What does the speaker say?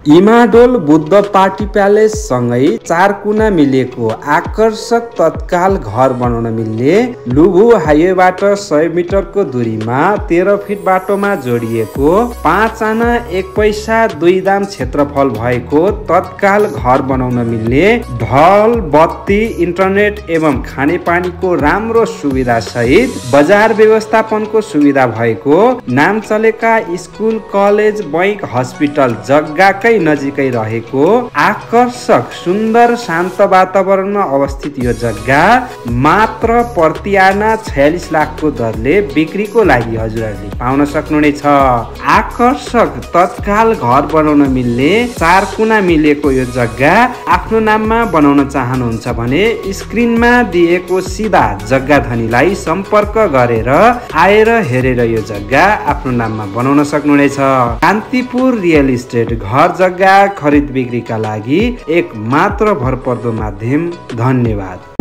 Imadol Buddha party palace सँगै 4 कुना मिलेको आकर्षक तत्काल घर बनाउन मिल्ने लुभु हाइवेबाट 100 मिटरको दूरीमा 13 फिट बाटोमा जोडिएको 5 आना 1 पैसा 2 दाम क्षेत्रफल भएको तत्काल घर बनाउन मिल्ने ढल बत्ती इन्टरनेट एवं खानेपानीको राम्रो सुविधा सहित बजार व्यवस्थापनको सुविधा भएको नाम चलेका स्कुल कलेज बैंक हस्पिटल जग्गाकै नजिकै रहेको आकर्षक सुन्दर शान्त वातावरणमा अवस्थित यो जग्गा मात्र प्रति आना 46 लाखको दरले बिक्रीको लागि हजुरहरूले पाउन सक्नुहुनेछ। आकर्षक तत्काल घर बनाउन मिल्ने 4 कुना मिलेको यो जग्गा आफ्नो नाममा बनाउन चाहनुहुन्छ भने स्क्रिनमा दिएको सिधा जग्गा धनीलाई सम्पर्क गरेर आएर हेरेर यो जग्गा आफ्नो नाममा बनाउन सक्नुहुनेछ। कान्तिपुर रियल इस्टेट घर जग्गा खरिद बिक्रीका लागि एक मात्र भरपर्दो माध्यम। धन्यवाद।